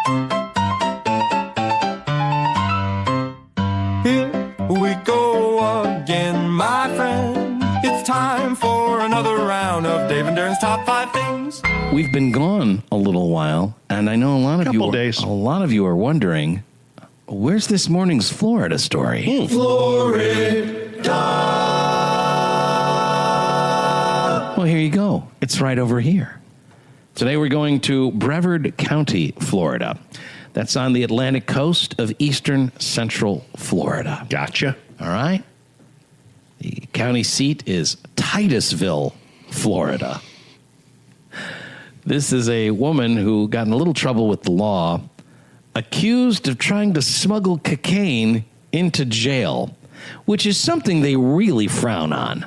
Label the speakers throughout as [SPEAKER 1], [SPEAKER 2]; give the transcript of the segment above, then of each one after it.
[SPEAKER 1] Here we go again, my friend. It's time for another round of Dave and Darren's Top 5 Things.
[SPEAKER 2] We've been gone a little while, and I know a lot of you are wondering, where's this morning's Florida story?
[SPEAKER 1] Florida.
[SPEAKER 2] Well, here you go. It's right over here. Today we're going to Brevard County, Florida. That's on the Atlantic coast of eastern central Florida.
[SPEAKER 3] Gotcha.
[SPEAKER 2] All right? The county seat is Titusville, Florida. This is a woman who got in a little trouble with the law, accused of trying to smuggle cocaine into jail, which is something they really frown on.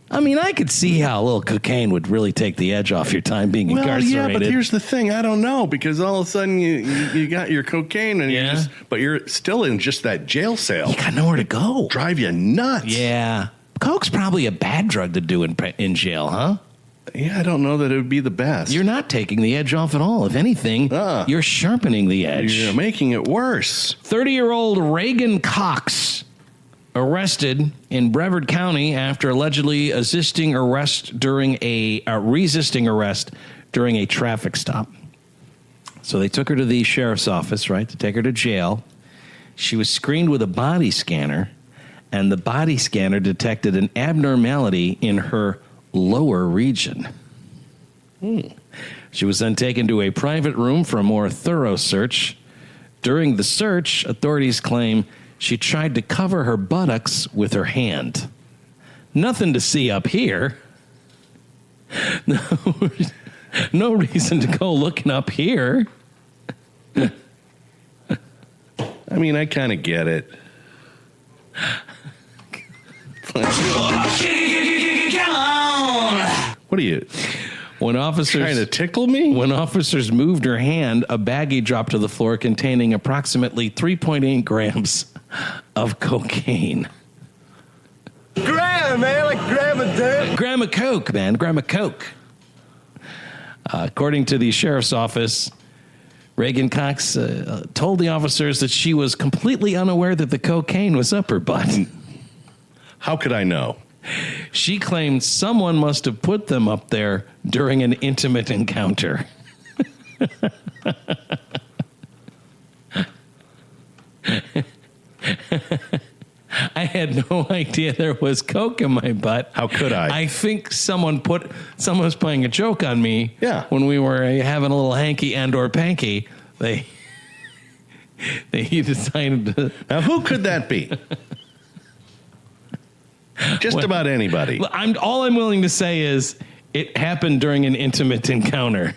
[SPEAKER 2] I mean, I could see how a little cocaine would really take the edge off your time being incarcerated.
[SPEAKER 3] Yeah, but here's the thing. I don't know, because all of a sudden you got your cocaine, and but you're still in just that jail cell.
[SPEAKER 2] You got nowhere to go.
[SPEAKER 3] Drive you nuts.
[SPEAKER 2] Yeah. Coke's probably a bad drug to do in jail, huh?
[SPEAKER 3] Yeah, I don't know that it would be the best.
[SPEAKER 2] You're not taking the edge off at all. If anything, you're sharpening the edge.
[SPEAKER 3] You're making it worse.
[SPEAKER 2] 30-year-old Reagan Cox arrested in Brevard County after allegedly resisting arrest during a traffic stop. So they took her to the sheriff's office, right, to take her to jail. She was screened with a body scanner, and the body scanner detected an abnormality in her lower region. She was then taken to a private room for a more thorough search. During the search, authorities claim she tried to cover her buttocks with her hand. Nothing to see up here. No reason to go looking up here.
[SPEAKER 3] I mean, I kind of get it. What are you?
[SPEAKER 2] When officers
[SPEAKER 3] trying to tickle me?
[SPEAKER 2] When officers moved her hand, a baggie dropped to the floor containing approximately 3.8 grams of cocaine.
[SPEAKER 1] Graham, man, like grab a dirt.
[SPEAKER 2] Gram of coke, man. Gram of coke. According to the sheriff's office, Reagan Cox told the officers that she was completely unaware that the cocaine was up her butt.
[SPEAKER 3] How could I know?
[SPEAKER 2] She claimed someone must have put them up there during an intimate encounter. I had no idea there was coke in my butt.
[SPEAKER 3] How could I?
[SPEAKER 2] I think someone was playing a joke on me.
[SPEAKER 3] Yeah.
[SPEAKER 2] When we were having a little hanky and or panky, they decided to.
[SPEAKER 3] Now, who could that be? Just about anybody.
[SPEAKER 2] All I'm willing to say is it happened during an intimate encounter.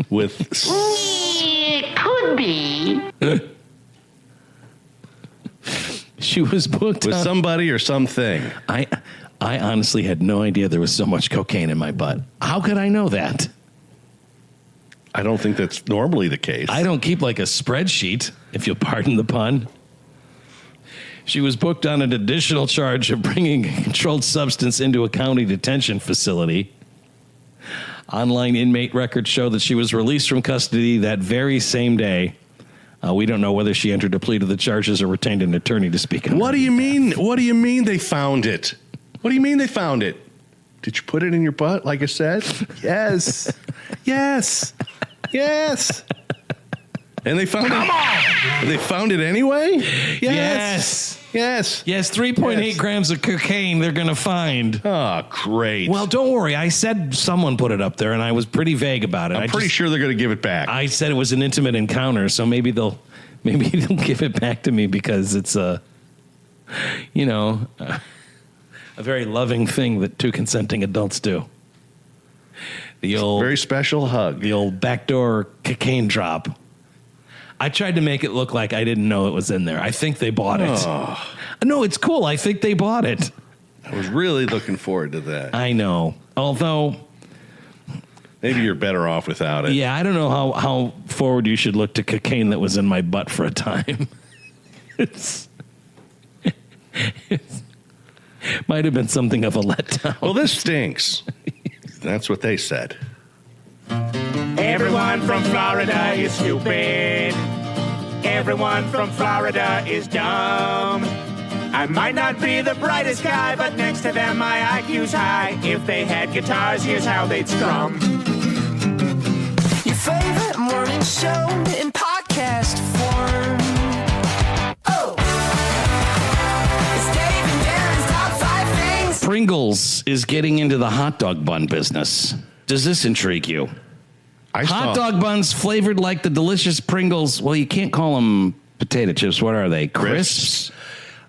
[SPEAKER 3] With
[SPEAKER 4] It could be.
[SPEAKER 2] She was booked
[SPEAKER 3] with somebody or something.
[SPEAKER 2] I honestly had no idea there was so much cocaine in my butt. How could I know that?
[SPEAKER 3] I don't think that's normally the case.
[SPEAKER 2] I don't keep like a spreadsheet, if you'll pardon the pun. She was booked on an additional charge of bringing a controlled substance into a county detention facility. Online inmate records show that she was released from custody that very same day. We don't know whether she entered a plea to the charges or retained an attorney to speak on.
[SPEAKER 3] What do you mean? What do you mean they found it? What do you mean they found it? Did you put it in your butt, like I said? Yes. Yes. Yes. And they found it. They found it anyway?
[SPEAKER 2] Yes.
[SPEAKER 3] Yes.
[SPEAKER 2] Yes, 3.8 grams of cocaine they're going to find.
[SPEAKER 3] Oh, great.
[SPEAKER 2] Well, don't worry. I said someone put it up there, and I was pretty vague about it.
[SPEAKER 3] I'm pretty sure they're going to give it back.
[SPEAKER 2] I said it was an intimate encounter, so maybe they'll give it back to me because it's a very loving thing that two consenting adults do. The old
[SPEAKER 3] very special hug.
[SPEAKER 2] The old backdoor cocaine drop. I tried to make it look like I didn't know it was in there. I think they bought it.
[SPEAKER 3] Oh.
[SPEAKER 2] No, it's cool. I think they bought it.
[SPEAKER 3] I was really looking forward to that.
[SPEAKER 2] I know. Although,
[SPEAKER 3] maybe you're better off without it.
[SPEAKER 2] Yeah, I don't know how forward you should look to cocaine that was in my butt for a time. It's might have been something of a letdown.
[SPEAKER 3] Well, this stinks. That's what they said.
[SPEAKER 4] Everyone
[SPEAKER 5] Everyone from Florida is stupid. Everyone from Florida is dumb. I might not be the brightest guy, but next to them my IQ's high. If they had guitars, here's how they'd strum.
[SPEAKER 6] Your favorite morning show in podcast form. Oh! It's Dave and Darren's Top 5 Things.
[SPEAKER 2] Pringles is getting into the hot dog bun business. Does this intrigue you? Hot dog buns flavored like the delicious Pringles. Well, you can't call them potato chips. What are they? Crisps?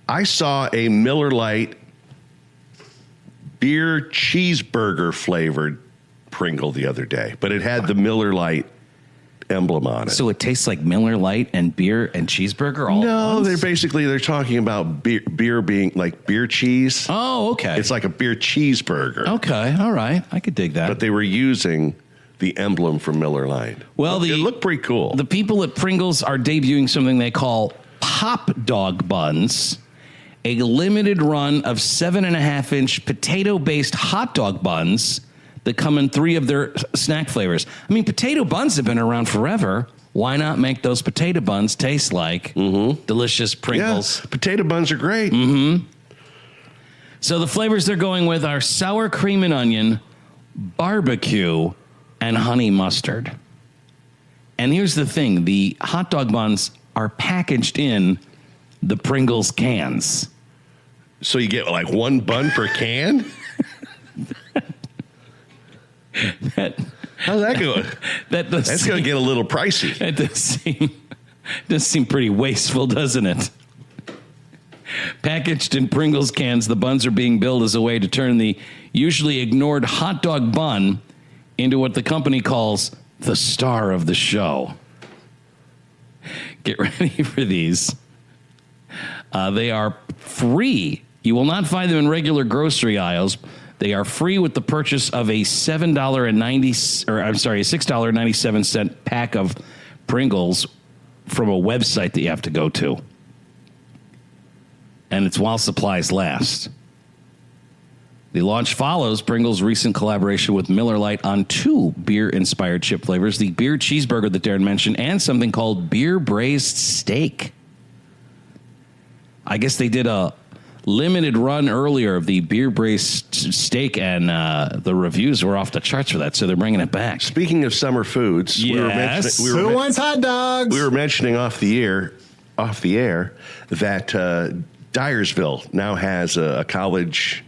[SPEAKER 3] I saw a Miller Lite beer cheeseburger flavored Pringle the other day, but it had the Miller Lite emblem on it.
[SPEAKER 2] So it tastes like Miller Lite and beer and cheeseburger all
[SPEAKER 3] No,
[SPEAKER 2] at once?
[SPEAKER 3] they're talking about beer being like beer cheese.
[SPEAKER 2] Oh, okay.
[SPEAKER 3] It's like a beer cheeseburger.
[SPEAKER 2] Okay, all right. I could dig that.
[SPEAKER 3] But they were using the emblem from Miller Lite.
[SPEAKER 2] Well,
[SPEAKER 3] it looked pretty cool.
[SPEAKER 2] The people at Pringles are debuting something they call pop dog buns, a limited run of 7.5-inch potato-based hot dog buns that come in 3 of their snack flavors. I mean, potato buns have been around forever. Why not make those potato buns taste like delicious Pringles?
[SPEAKER 3] Yeah, potato buns are great.
[SPEAKER 2] So the flavors they're going with are sour cream and onion, barbecue, and honey mustard. And here's the thing. The hot dog buns are packaged in the Pringles cans.
[SPEAKER 3] So you get like 1 bun per can? How's that going? That's going to get a little pricey.
[SPEAKER 2] That does seem pretty wasteful, doesn't it? Packaged in Pringles cans, the buns are being billed as a way to turn the usually ignored hot dog bun into what the company calls the star of the show. Get ready for these. They are free. You will not find them in regular grocery aisles. They are free with the purchase of a $6.97 pack of Pringles from a website that you have to go to. And it's while supplies last. The launch follows Pringles' recent collaboration with Miller Lite on 2 beer-inspired chip flavors, the beer cheeseburger that Darren mentioned, and something called beer braised steak. I guess they did a limited run earlier of the beer braised steak, and the reviews were off the charts for that, so they're bringing it back.
[SPEAKER 3] Speaking of summer foods,
[SPEAKER 2] yes.
[SPEAKER 7] Who wants hot dogs?
[SPEAKER 3] We were mentioning off the air that Dyersville now has a college.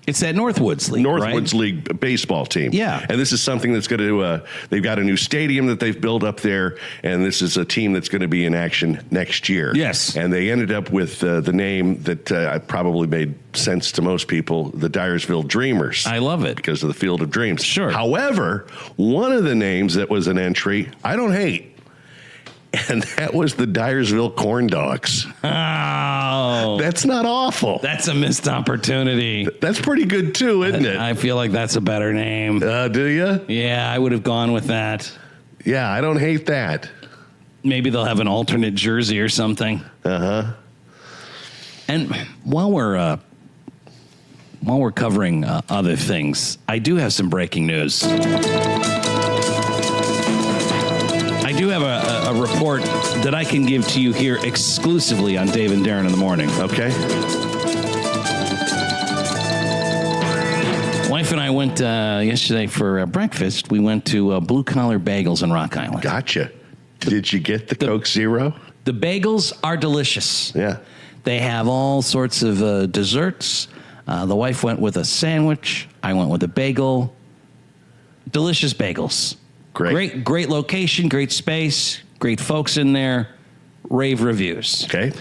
[SPEAKER 2] It's that Northwoods League, right?
[SPEAKER 3] League baseball team.
[SPEAKER 2] Yeah.
[SPEAKER 3] And this is something that's going to, they've got a new stadium that they've built up there, and this is a team that's going to be in action next year.
[SPEAKER 2] Yes.
[SPEAKER 3] And they ended up with the name that probably made sense to most people, the Dyersville Dreamers.
[SPEAKER 2] I love it.
[SPEAKER 3] Because of the Field of Dreams.
[SPEAKER 2] Sure.
[SPEAKER 3] However, one of the names that was an entry, I don't hate. And that was the Dyersville Corn Dogs.
[SPEAKER 2] Oh.
[SPEAKER 3] That's not awful.
[SPEAKER 2] That's a missed opportunity.
[SPEAKER 3] That's pretty good, too, isn't it?
[SPEAKER 2] I feel like that's a better name.
[SPEAKER 3] Do you?
[SPEAKER 2] Yeah, I would have gone with that.
[SPEAKER 3] Yeah, I don't hate that.
[SPEAKER 2] Maybe they'll have an alternate jersey or something.
[SPEAKER 3] Uh-huh.
[SPEAKER 2] And while we're covering other things, I do have some breaking news. I do have a report that I can give to you here exclusively on Dave and Darren in the morning.
[SPEAKER 3] Okay.
[SPEAKER 2] Wife and I went yesterday for breakfast. We went to Blue Collar Bagels in Rock Island.
[SPEAKER 3] Gotcha. Did you get the Coke Zero?
[SPEAKER 2] The bagels are delicious.
[SPEAKER 3] Yeah.
[SPEAKER 2] They have all sorts of desserts. The wife went with a sandwich. I went with a bagel. Delicious bagels. Great location, great space, great folks in there. Rave reviews.
[SPEAKER 3] Okay.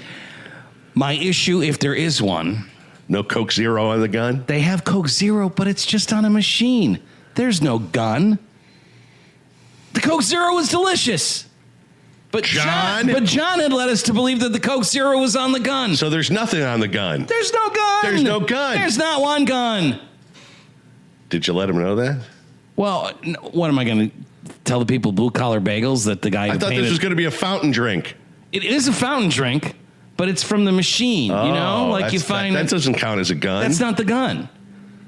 [SPEAKER 2] My issue, if there is one.
[SPEAKER 3] No Coke Zero on the gun?
[SPEAKER 2] They have Coke Zero, but it's just on a machine. There's no gun. The Coke Zero was delicious. But John had led us to believe that the Coke Zero was on the gun.
[SPEAKER 3] So there's nothing on the gun.
[SPEAKER 2] There's no gun.
[SPEAKER 3] There's no gun.
[SPEAKER 2] There's not one gun.
[SPEAKER 3] Did you let him know that?
[SPEAKER 2] Well, what am I going to tell the people Blue Collar Bagels that the guy
[SPEAKER 3] I thought this was going to be a fountain drink.
[SPEAKER 2] It is a fountain drink, but it's from the machine, you know? Like you find...
[SPEAKER 3] That doesn't count as a gun.
[SPEAKER 2] That's not the gun.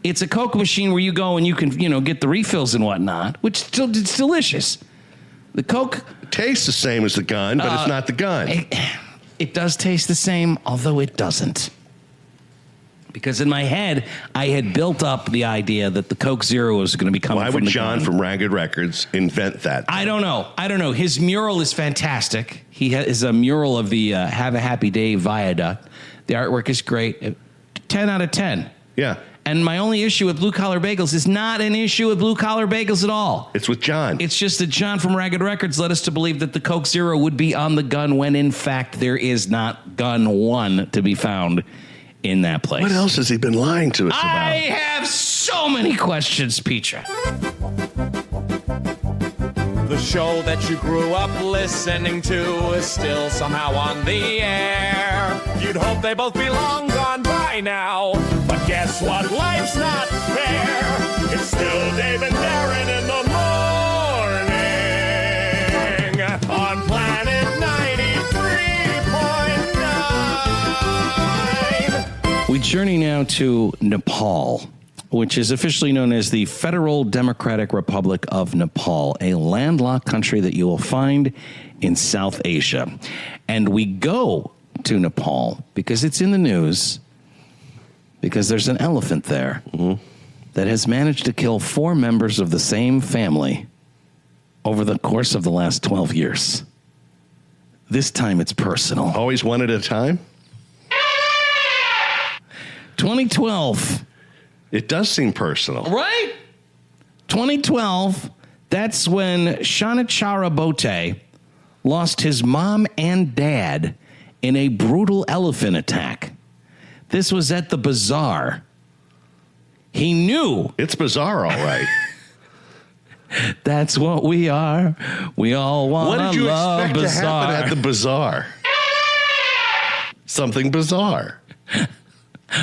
[SPEAKER 2] It's a Coke machine where you go and you can, get the refills and whatnot, which it's delicious. The Coke
[SPEAKER 3] Tastes the same as the gun, but it's not the gun.
[SPEAKER 2] It does taste the same, although it doesn't. Because in my head, I had built up the idea that the Coke Zero was going to be coming from the gun. Why would John
[SPEAKER 3] from Ragged Records invent that?
[SPEAKER 2] I don't know. His mural is fantastic. He is a mural of the Have a Happy Day viaduct. The artwork is great. 10 out of 10.
[SPEAKER 3] Yeah.
[SPEAKER 2] And my only issue with Blue Collar Bagels is not an issue with Blue Collar Bagels at all.
[SPEAKER 3] It's with John.
[SPEAKER 2] It's just that John from Ragged Records led us to believe that the Coke Zero would be on the gun when, in fact, there is not gun one to be found in that place.
[SPEAKER 3] What else has he been lying to us about?
[SPEAKER 2] I have so many questions, Petra.
[SPEAKER 1] The show that you grew up listening to is still somehow on the air. You'd hope they both be long gone by now. But guess what? Life's not fair. It's still Dave and Darren in the morning on Planet 93.9.
[SPEAKER 2] We journey now to Nepal, which is officially known as the Federal Democratic Republic of Nepal, a landlocked country that you will find in South Asia. And we go to Nepal because it's in the news, because there's an elephant there that has managed to kill 4 members of the same family over the course of the last 12 years. This time it's personal.
[SPEAKER 3] Always one at a time?
[SPEAKER 2] 2012.
[SPEAKER 3] It does seem personal.
[SPEAKER 2] Right? 2012, that's when Shanichara Bote lost his mom and dad in a brutal elephant attack. This was at the bazaar. He knew.
[SPEAKER 3] It's bizarre, all right.
[SPEAKER 2] That's what we are. We all want to love
[SPEAKER 3] What did you expect
[SPEAKER 2] bazaar.
[SPEAKER 3] to happen at the bazaar? Something bizarre.
[SPEAKER 2] A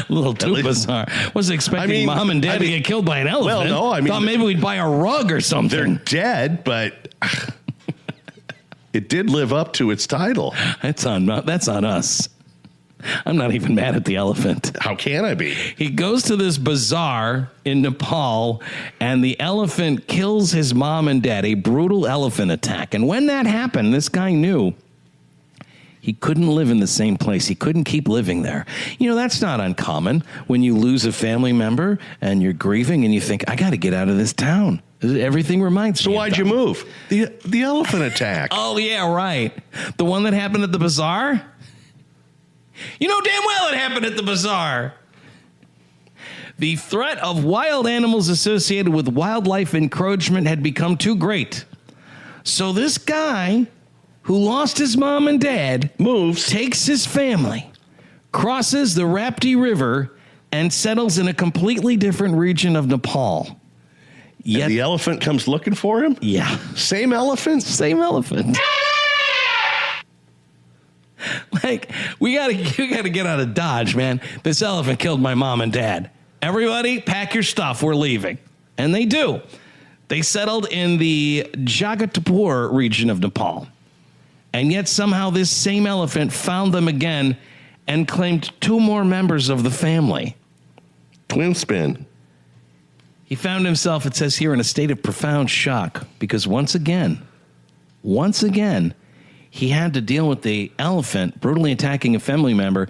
[SPEAKER 2] little too bizarre. Wasn't expecting mom and dad to get killed by an elephant.
[SPEAKER 3] Well, no,
[SPEAKER 2] thought maybe we'd buy a rug or something.
[SPEAKER 3] They're dead, but it did live up to its title.
[SPEAKER 2] That's on us. I'm not even mad at the elephant.
[SPEAKER 3] How can I be?
[SPEAKER 2] He goes to this bazaar in Nepal, and the elephant kills his mom and dad, a brutal elephant attack. And when that happened, this guy knew he couldn't live in the same place. He couldn't keep living there. That's not uncommon when you lose a family member and you're grieving and you think, I got to get out of this town. Everything reminds me.
[SPEAKER 3] So why'd you move? The elephant attack.
[SPEAKER 2] Oh, yeah, right. The one that happened at the bazaar? You know damn well it happened at the bazaar. The threat of wild animals associated with wildlife encroachment had become too great. So this guy who lost his mom and dad takes his family, crosses the Rapti River, and settles in a completely different region of Nepal.
[SPEAKER 3] Yet, and the elephant comes looking for him?
[SPEAKER 2] Yeah.
[SPEAKER 3] Same elephant?
[SPEAKER 2] Same elephant. Like, we gotta get out of Dodge, man. This elephant killed my mom and dad. Everybody, pack your stuff. We're leaving. And they do. They settled in the Jagatpur region of Nepal. And yet somehow this same elephant found them again and claimed 2 more members of the family.
[SPEAKER 3] Twin spin.
[SPEAKER 2] He found himself, it says here, in a state of profound shock because once again, he had to deal with the elephant brutally attacking a family member.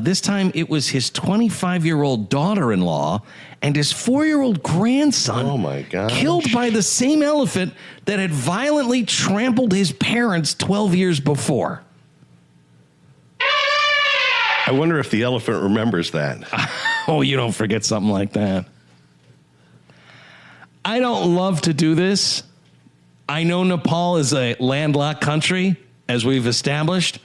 [SPEAKER 2] This time it was his 25-year-old daughter-in-law and his 4-year-old grandson.
[SPEAKER 3] Oh, my gosh.
[SPEAKER 2] Killed by the same elephant that had violently trampled his parents 12 years before.
[SPEAKER 3] I wonder if the elephant remembers that.
[SPEAKER 2] Oh, you don't forget something like that. I don't love to do this. I know Nepal is a landlocked country, as we've established.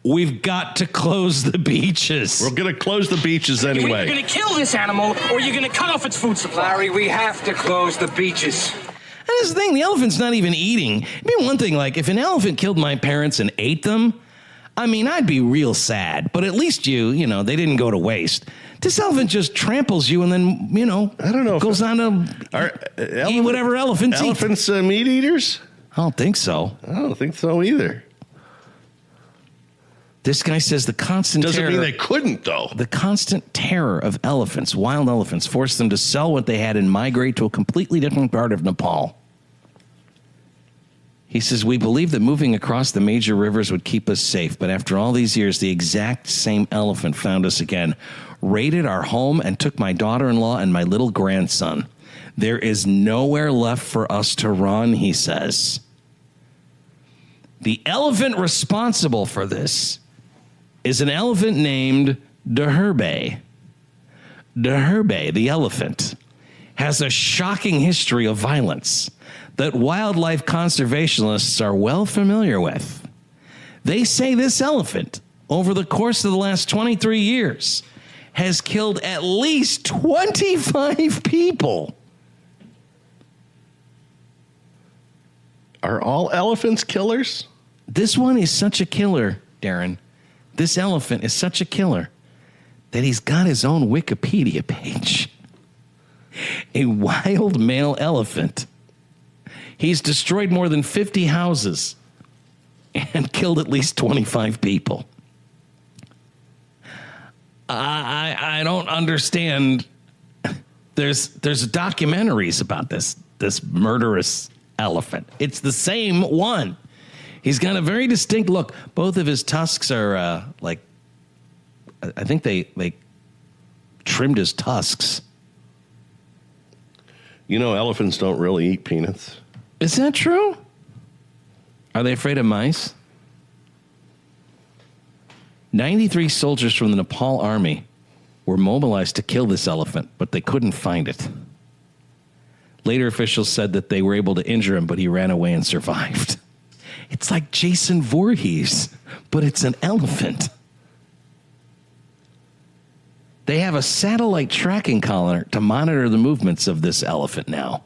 [SPEAKER 2] We've got to close the beaches.
[SPEAKER 3] We're going to close the beaches anyway.
[SPEAKER 7] You're either going to kill this animal or you're going to cut off its food supply.
[SPEAKER 8] Larry, we have to close the beaches.
[SPEAKER 2] And this is the thing, the elephant's not even eating. It'd be one thing, like, if an elephant killed my parents and ate them, I mean, I'd be real sad. But at least they didn't go to waste. This elephant just tramples you and then,
[SPEAKER 3] I don't know,
[SPEAKER 2] goes on to eat whatever elephants eat.
[SPEAKER 3] Elephants meat eaters?
[SPEAKER 2] I don't think so.
[SPEAKER 3] I don't think so either.
[SPEAKER 2] This guy says the constant
[SPEAKER 3] Doesn't
[SPEAKER 2] terror,
[SPEAKER 3] mean they couldn't, though.
[SPEAKER 2] the constant terror of elephants, wild elephants, forced them to sell what they had and migrate to a completely different part of Nepal. He says, we believed that moving across the major rivers would keep us safe, but after all these years, the exact same elephant found us again, raided our home, and took my daughter-in-law and my little grandson. There is nowhere left for us to run, he says. The elephant responsible for this is an elephant named Darren. Darren, the elephant, has a shocking history of violence that wildlife conservationists are well familiar with. They say this elephant, over the course of the last 23 years, has killed at least 25 people.
[SPEAKER 3] Are all elephants killers?
[SPEAKER 2] This one is such a killer, Darren. This elephant is such a killer that he's got his own Wikipedia page. A wild male elephant. He's destroyed more than 50 houses and killed at least 25 people. I don't understand. There's documentaries about this murderous elephant. It's the same one. He's got a very distinct look. Both of his tusks are I think they trimmed his tusks.
[SPEAKER 3] You know, elephants don't really eat peanuts.
[SPEAKER 2] Is that true? Are they afraid of mice? 93 soldiers from the Nepal army were mobilized to kill this elephant, but they couldn't find it. Later officials said that they were able to injure him, but he ran away and survived. It's like Jason Voorhees, but it's an elephant. They have a satellite tracking collar to monitor the movements of this elephant now.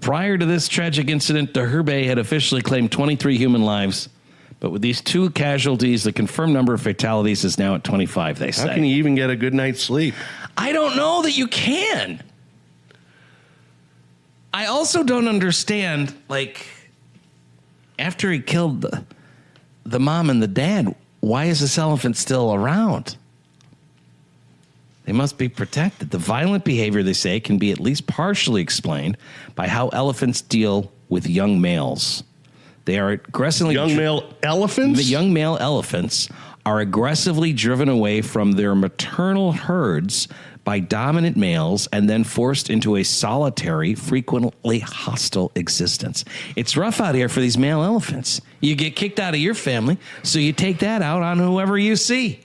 [SPEAKER 2] Prior to this tragic incident, Darren had officially claimed 23 human lives, but with these 2 casualties, the confirmed number of fatalities is now at 25, they say.
[SPEAKER 3] How can you even get a good night's sleep?
[SPEAKER 2] I don't know that you can. I also don't understand, after he killed the mom and the dad, why is this elephant still around? They must be protected. The violent behavior, they say, can be at least partially explained by how elephants deal with young males. They are aggressively...
[SPEAKER 3] Young male elephants?
[SPEAKER 2] The young male elephants are aggressively driven away from their maternal herds by dominant males and then forced into a solitary, frequently hostile existence. It's rough out here for these male elephants. You get kicked out of your family, so you take that out on whoever you see.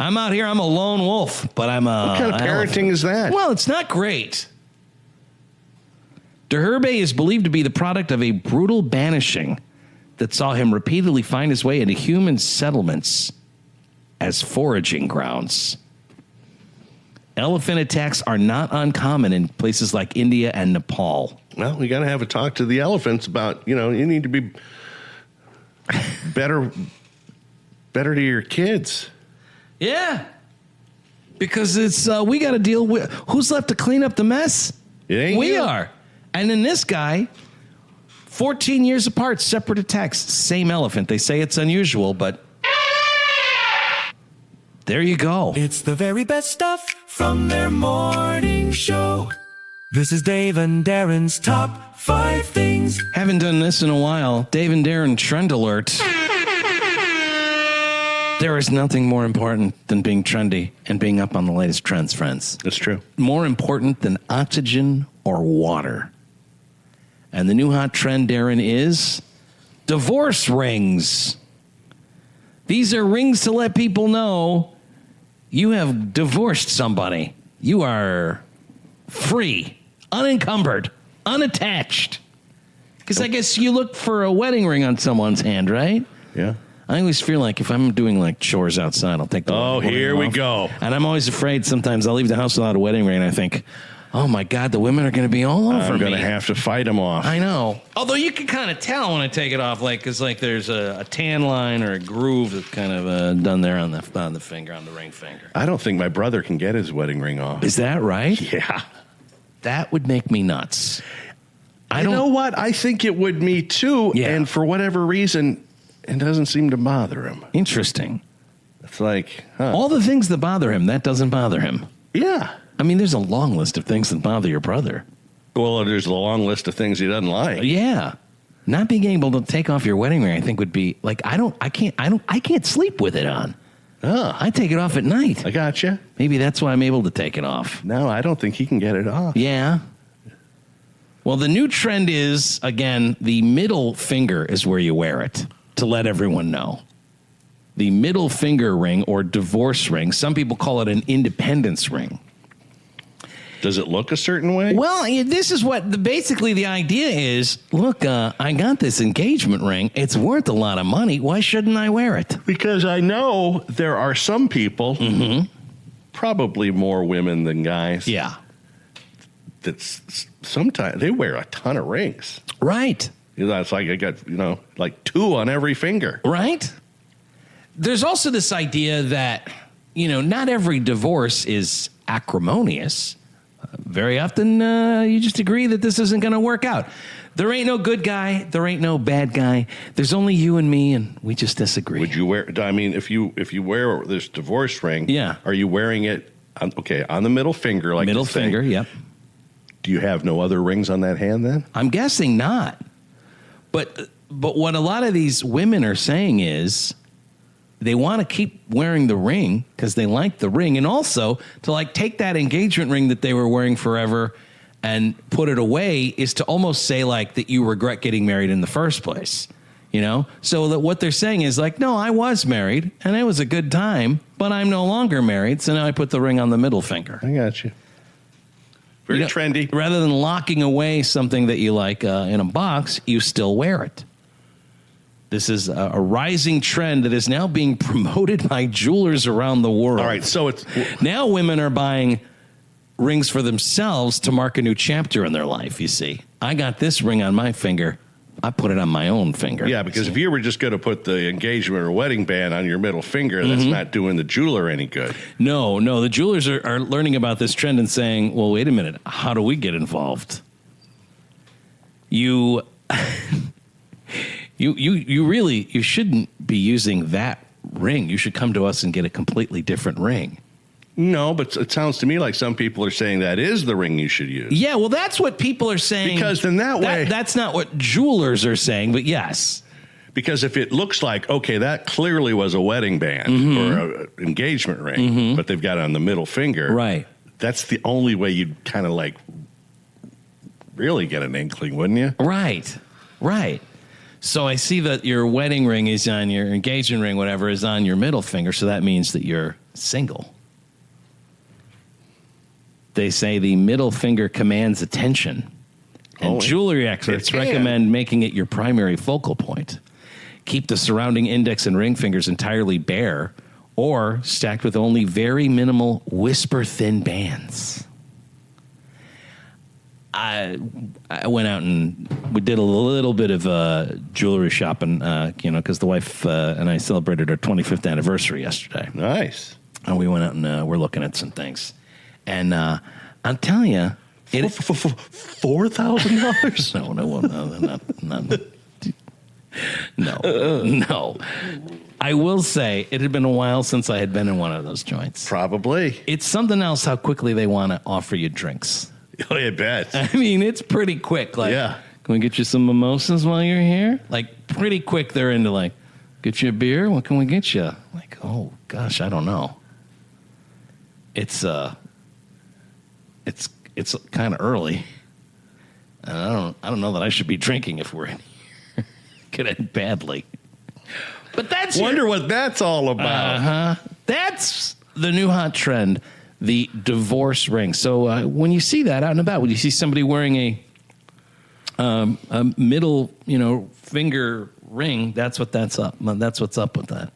[SPEAKER 2] I'm out here, I'm a lone wolf, but I'm a...
[SPEAKER 3] What kind of parenting is that?
[SPEAKER 2] Well, it's not great. Darren is believed to be the product of a brutal banishing that saw him repeatedly find his way into human settlements as foraging grounds. Elephant attacks are not uncommon in places like India and Nepal.
[SPEAKER 3] Well, we got to have a talk to the elephants about, you need to be better to your kids.
[SPEAKER 2] Yeah. Because it's we got to deal with who's left to clean up the mess?
[SPEAKER 3] It ain't
[SPEAKER 2] we
[SPEAKER 3] you.
[SPEAKER 2] are. And then this guy, 14 years apart, separate attacks, same elephant. They say it's unusual, but there you go.
[SPEAKER 6] It's the very best stuff from their morning show. This is Dave and Darren's top 5 things.
[SPEAKER 2] Haven't done this in a while. Dave and Darren Trend Alert. There is nothing more important than being trendy and being up on the latest trends, friends.
[SPEAKER 3] That's true.
[SPEAKER 2] More important than oxygen or water. And the new hot trend, Darren, is divorce rings. These are rings to let people know you have divorced somebody. You are free, unencumbered, unattached. Because I guess you look for a wedding ring on someone's hand, right?
[SPEAKER 3] Yeah.
[SPEAKER 2] I always feel like if I'm doing chores outside, I'll take the wedding
[SPEAKER 3] here
[SPEAKER 2] ring
[SPEAKER 3] we
[SPEAKER 2] off.
[SPEAKER 3] go.
[SPEAKER 2] And I'm always afraid sometimes I'll leave the house without a wedding ring and I think, oh my God, the women are going to be all over me.
[SPEAKER 3] I'm going to have to fight them off.
[SPEAKER 2] I know. Although you can kind of tell when I take it off, because there's a tan line or a groove that's kind of done there on the finger, on the ring finger.
[SPEAKER 3] I don't think my brother can get his wedding ring off.
[SPEAKER 2] Is that right?
[SPEAKER 3] Yeah.
[SPEAKER 2] That would make me nuts.
[SPEAKER 3] You know what? I think it would me too.
[SPEAKER 2] Yeah.
[SPEAKER 3] And for whatever reason, It doesn't seem to bother him.
[SPEAKER 2] Interesting.
[SPEAKER 3] It's like, huh?
[SPEAKER 2] All the things that bother him, that doesn't bother him.
[SPEAKER 3] Yeah.
[SPEAKER 2] I mean, there's a long list of things that bother your brother.
[SPEAKER 3] Well, there's a long list of things he doesn't like.
[SPEAKER 2] Yeah. Not being able to take off your wedding ring, I think would be like, I can't sleep with it on.
[SPEAKER 3] Oh,
[SPEAKER 2] I take it off at night.
[SPEAKER 3] I gotcha.
[SPEAKER 2] Maybe that's why I'm able to take it off.
[SPEAKER 3] No, I don't think he can get it off.
[SPEAKER 2] Yeah. Well, the new trend is, again, the middle finger is where you wear it, to let everyone know. The middle finger ring or divorce ring. Some people call it an independence ring.
[SPEAKER 3] Does it look a certain way?
[SPEAKER 2] Well, this is what basically the idea is. Look, I got this engagement ring. It's worth a lot of money. Why shouldn't I wear it?
[SPEAKER 3] Because I know there are some people, probably more women than guys,
[SPEAKER 2] Yeah.
[SPEAKER 3] that sometimes they wear a ton of rings.
[SPEAKER 2] Right.
[SPEAKER 3] It's like I got, like 2 on every finger.
[SPEAKER 2] Right. There's also this idea that, not every divorce is acrimonious. Very often, you just agree that this isn't going to work out. There ain't no good guy. There ain't no bad guy. There's only you and me, and we just disagree.
[SPEAKER 3] Would you wear? I mean, if you wear this divorce ring,
[SPEAKER 2] Yeah.
[SPEAKER 3] are you wearing it? On the middle finger, like
[SPEAKER 2] middle
[SPEAKER 3] the thing?
[SPEAKER 2] finger? Yep.
[SPEAKER 3] Do you have no other rings on that hand then?
[SPEAKER 2] I'm guessing not. But what a lot of these women are saying is they want to keep wearing the ring because they like the ring, and also to like take that engagement ring that they were wearing forever and put it away is to almost say like that you regret getting married in the first place, So that what they're saying is like, no, I was married and it was a good time, but I'm no longer married, so now I put the ring on the middle finger.
[SPEAKER 3] I got you. Very trendy.
[SPEAKER 2] Rather than locking away something that you like in a box, you still wear it. This is a rising trend that is now being promoted by jewelers around the world.
[SPEAKER 3] All right, so it's
[SPEAKER 2] now women are buying rings for themselves to mark a new chapter in their life, you see. I got this ring on my finger. I put it on my own finger.
[SPEAKER 3] Yeah, because if you were just going to put the engagement or wedding band on your middle finger, that's not doing the jeweler any good.
[SPEAKER 2] No, the jewelers are learning about this trend and saying, well, wait a minute, how do we get involved? You shouldn't be using that ring. You should come to us and get a completely different ring.
[SPEAKER 3] No, but it sounds to me like some people are saying that is the ring you should use.
[SPEAKER 2] Yeah, well, that's what people are saying.
[SPEAKER 3] Because then
[SPEAKER 2] that's not what jewelers are saying, but yes.
[SPEAKER 3] Because if it looks like, okay, that clearly was a wedding band or an engagement ring, but they've got it on the middle finger.
[SPEAKER 2] Right.
[SPEAKER 3] That's the only way you'd kind of like really get an inkling, wouldn't you?
[SPEAKER 2] Right. So I see that your wedding ring is on your engagement ring, whatever, is on your middle finger. So that means that you're single. They say the middle finger commands attention. And jewelry experts recommend making it your primary focal point. Keep the surrounding index and ring fingers entirely bare or stacked with only very minimal whisper-thin bands. I went out and we did a little bit of jewelry shopping, because the wife and I celebrated our 25th anniversary yesterday.
[SPEAKER 3] Nice.
[SPEAKER 2] And we went out and we're looking at some things. And I'm telling you, $4,000? No. I will say it had been a while since I had been in one of those joints.
[SPEAKER 3] Probably.
[SPEAKER 2] It's something else how quickly they want to offer you drinks.
[SPEAKER 3] Oh, I bet.
[SPEAKER 2] I mean, it's pretty quick. Like,
[SPEAKER 3] yeah.
[SPEAKER 2] Can we get you some mimosas while you're here? Like, pretty quick they're into like, get you a beer? What can we get you? Like, oh, gosh, I don't know. It's kind of early. And I don't know that I should be drinking if we're in here. Could end badly. But
[SPEAKER 3] wonder what that's all about.
[SPEAKER 2] That's the new hot trend, the divorce ring. So when you see that out and about, when you see somebody wearing a middle, finger ring, that's what's up with that.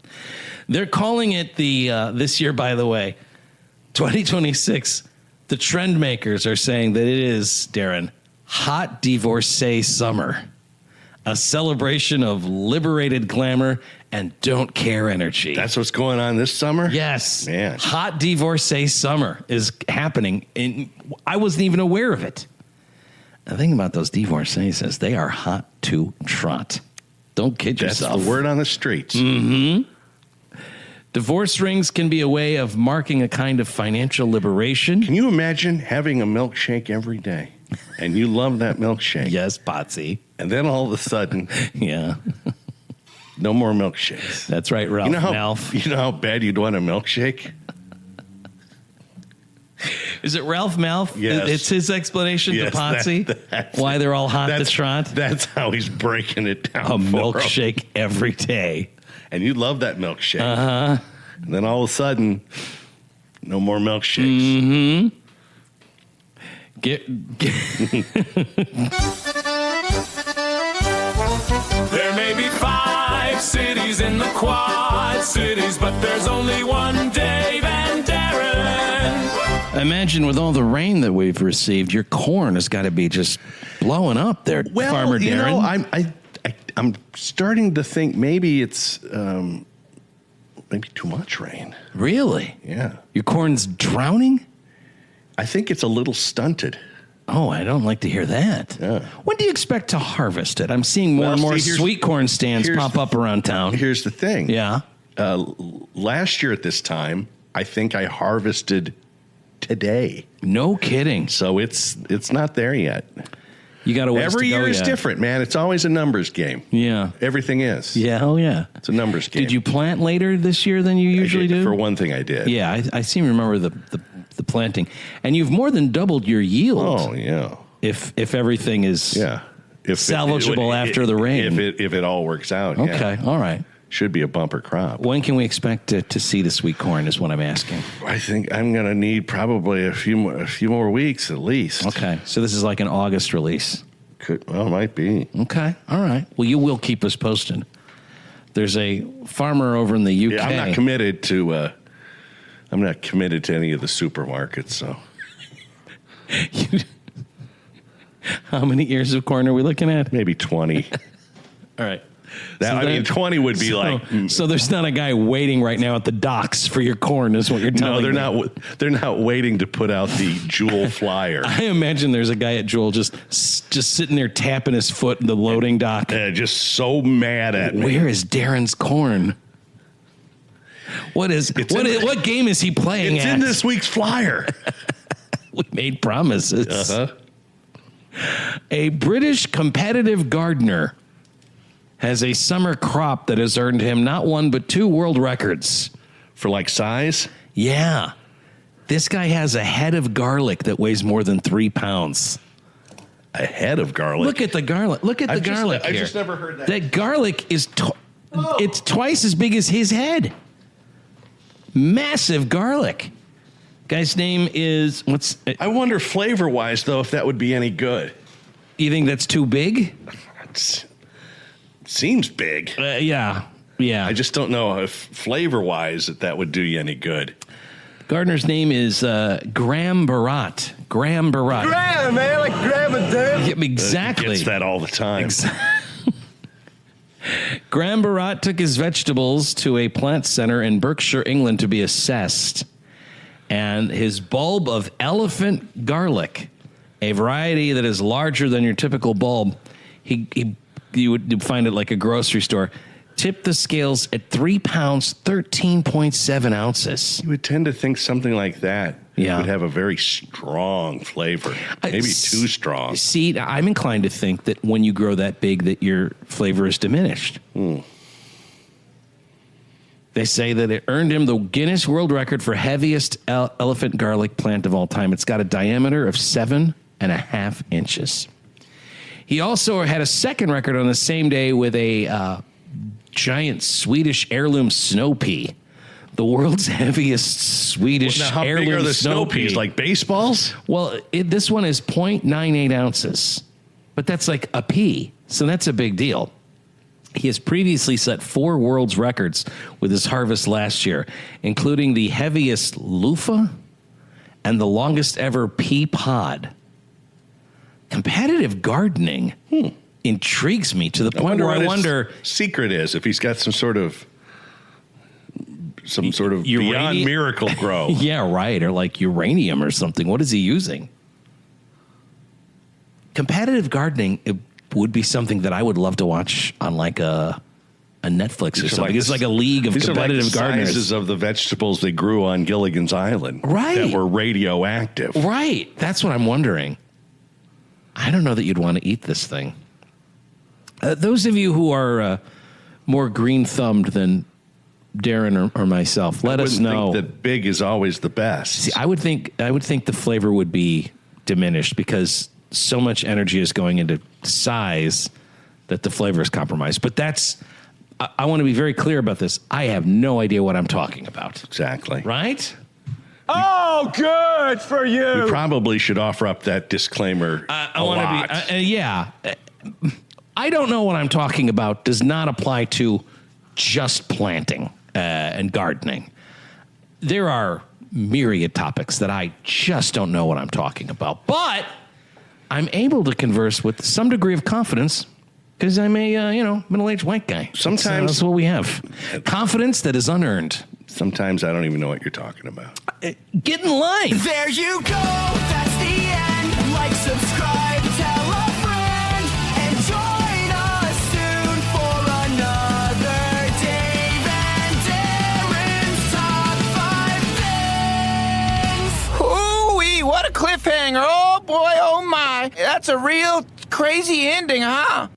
[SPEAKER 2] They're calling it this year, by the way, 2026. The trend makers are saying that it is, Darren, Hot Divorcee Summer, a celebration of liberated glamour and don't care energy.
[SPEAKER 3] That's what's going on this summer?
[SPEAKER 2] Yes.
[SPEAKER 3] Man.
[SPEAKER 2] Hot Divorcee Summer is happening, and I wasn't even aware of it. The thing about those divorcees is they are hot to trot. Don't kid
[SPEAKER 3] That's
[SPEAKER 2] yourself.
[SPEAKER 3] the word on the streets.
[SPEAKER 2] Divorce rings can be a way of marking a kind of financial liberation.
[SPEAKER 3] Can you imagine having a milkshake every day? And you love that milkshake.
[SPEAKER 2] Yes, Potsy.
[SPEAKER 3] And then all of a sudden,
[SPEAKER 2] Yeah.
[SPEAKER 3] no more milkshakes.
[SPEAKER 2] That's right, Ralph.
[SPEAKER 3] You know how bad you'd want a milkshake?
[SPEAKER 2] Is it Ralph Malf?
[SPEAKER 3] Yes.
[SPEAKER 2] It's his explanation
[SPEAKER 3] Yes,
[SPEAKER 2] to Potsy
[SPEAKER 3] that's
[SPEAKER 2] why they're all hot
[SPEAKER 3] That's,
[SPEAKER 2] to trot.
[SPEAKER 3] that's how he's breaking it down.
[SPEAKER 2] A
[SPEAKER 3] for 'em.
[SPEAKER 2] milkshake every day.
[SPEAKER 3] And you love that milkshake.
[SPEAKER 2] Uh-huh.
[SPEAKER 3] And then all of a sudden, no more milkshakes.
[SPEAKER 2] Get
[SPEAKER 1] There may be 5 cities in the Quad Cities, but there's only one Dave and Darren.
[SPEAKER 2] Imagine with all the rain that we've received, your corn has got to be just blowing up there,
[SPEAKER 3] Well,
[SPEAKER 2] Farmer Darren.
[SPEAKER 3] you know, I'm starting to think maybe it's maybe too much rain.
[SPEAKER 2] Really?
[SPEAKER 3] Yeah.
[SPEAKER 2] Your corn's drowning?
[SPEAKER 3] I think it's a little stunted.
[SPEAKER 2] Oh, I don't like to hear that.
[SPEAKER 3] Yeah.
[SPEAKER 2] When do you expect to harvest it? I'm seeing more
[SPEAKER 3] Well,
[SPEAKER 2] and more
[SPEAKER 3] see, here's-
[SPEAKER 2] sweet corn stands
[SPEAKER 3] here's-
[SPEAKER 2] pop up around town.
[SPEAKER 3] Here's the thing.
[SPEAKER 2] Yeah.
[SPEAKER 3] Last year at this time, I think I harvested today.
[SPEAKER 2] No kidding.
[SPEAKER 3] So it's not there yet.
[SPEAKER 2] You got to wait.
[SPEAKER 3] Every year is different, man. It's always a numbers game.
[SPEAKER 2] Yeah.
[SPEAKER 3] Everything is.
[SPEAKER 2] Yeah. Oh, yeah.
[SPEAKER 3] It's a numbers game.
[SPEAKER 2] Did you plant later this year than you usually do?
[SPEAKER 3] For one thing, I did.
[SPEAKER 2] Yeah, I seem to remember the planting, and you've more than doubled your yield.
[SPEAKER 3] Oh, yeah.
[SPEAKER 2] If everything is
[SPEAKER 3] Yeah. If
[SPEAKER 2] salvageable after the rain.
[SPEAKER 3] If it all works out. Yeah.
[SPEAKER 2] Okay. All right.
[SPEAKER 3] Should be a bumper crop.
[SPEAKER 2] When can we expect to see the sweet corn? Is what I'm asking.
[SPEAKER 3] I think I'm going to need probably a few more weeks at least.
[SPEAKER 2] Okay. So this is like an August release.
[SPEAKER 3] Well, it might be.
[SPEAKER 2] Okay. All right. Well, you will keep us posted. There's a farmer over in the UK.
[SPEAKER 3] Yeah, I'm not committed to. I'm not committed to any of the supermarkets. So.
[SPEAKER 2] How many ears of corn are we looking at?
[SPEAKER 3] Maybe 20.
[SPEAKER 2] All right.
[SPEAKER 3] I mean, 20 would be
[SPEAKER 2] So there's not a guy waiting right now at the docks for your corn, is what you're telling me.
[SPEAKER 3] No, they're not waiting to put out the Jewel flyer.
[SPEAKER 2] I imagine there's a guy at Jewel just sitting there tapping his foot in the loading dock.
[SPEAKER 3] Just so mad at me.
[SPEAKER 2] Where is Darren's corn? What game is he playing
[SPEAKER 3] It's
[SPEAKER 2] at?
[SPEAKER 3] in this week's flyer.
[SPEAKER 2] We made promises.
[SPEAKER 3] Uh-huh.
[SPEAKER 2] A British competitive gardener has a summer crop that has earned him not one but 2 world records.
[SPEAKER 3] For like size?
[SPEAKER 2] Yeah. This guy has a head of garlic that weighs more than 3 pounds.
[SPEAKER 3] A head of garlic?
[SPEAKER 2] Look at the garlic. Look at the garlic
[SPEAKER 3] I've
[SPEAKER 2] here.
[SPEAKER 3] just never heard that.
[SPEAKER 2] That garlic is it's twice as big as his head. Massive garlic. Guy's name is
[SPEAKER 3] I wonder flavor-wise, though, if that would be any good.
[SPEAKER 2] You think that's too big?
[SPEAKER 3] Seems big.
[SPEAKER 2] Yeah.
[SPEAKER 3] I just don't know if flavor-wise that would do you any good.
[SPEAKER 2] Gardner's name is Graham Barat. Graham, man, like Graham and Dave. Exactly.
[SPEAKER 3] Gets that all the time.
[SPEAKER 2] Graham Barat took his vegetables to a plant center in Berkshire, England to be assessed. And his bulb of elephant garlic, a variety that is larger than your typical bulb, you would find it like a grocery store, tipped the scales at 3 pounds, 13.7 ounces.
[SPEAKER 3] You would tend to think something like that would have a very strong flavor. Maybe too strong.
[SPEAKER 2] See, I'm inclined to think that when you grow that big that your flavor is diminished. They say that it earned him the Guinness World Record for heaviest elephant garlic plant of all time. It's got a diameter of 7.5 inches. He also had a second record on the same day with a giant Swedish heirloom snow pea. The world's heaviest Swedish
[SPEAKER 3] Now, how
[SPEAKER 2] heirloom
[SPEAKER 3] big are the
[SPEAKER 2] snow
[SPEAKER 3] snow peas? Like baseballs?
[SPEAKER 2] Well, this one is 0.98 ounces, but that's like a pea, so that's a big deal. He has previously set 4 world's records with his harvest last year, including the heaviest loofah and the longest ever pea pod. Competitive gardening intrigues me to the point where I wonder
[SPEAKER 3] secret is if he's got some sort of beyond miracle grow.
[SPEAKER 2] Yeah, right, or like uranium or something. What is he using? Competitive gardening, would be something that I would love to watch on like a Netflix or something. It's like a league of competitive gardeners.
[SPEAKER 3] Sizes of the vegetables they grew on Gilligan's Island,
[SPEAKER 2] right?
[SPEAKER 3] That were radioactive,
[SPEAKER 2] right? That's what I'm wondering. I don't know that you'd want to eat this thing. Those of you who are more green-thumbed than Darren or myself, let us know.
[SPEAKER 3] Think that big is always the best.
[SPEAKER 2] See, I would think the flavor would be diminished because so much energy is going into size that the flavor is compromised. But I want to be very clear about this. I have no idea what I'm talking about.
[SPEAKER 3] Exactly.
[SPEAKER 2] Right?
[SPEAKER 5] Oh, good for you.
[SPEAKER 3] We probably should offer up that disclaimer.
[SPEAKER 2] I want to be, yeah. I don't know what I'm talking about does not apply to just planting and gardening. There are myriad topics that I just don't know what I'm talking about, but I'm able to converse with some degree of confidence because I'm a middle-aged white guy.
[SPEAKER 3] Sometimes
[SPEAKER 2] that's what we have. Confidence that is unearned.
[SPEAKER 3] Sometimes I don't even know what you're talking about.
[SPEAKER 2] Get in line.
[SPEAKER 6] There you go, that's the end. Like, subscribe, tell a friend, and join us soon for another Dave and Darren's Top 5 Things.
[SPEAKER 5] Hoo-wee, what a cliffhanger. Oh, boy, oh, my. That's a real crazy ending, huh?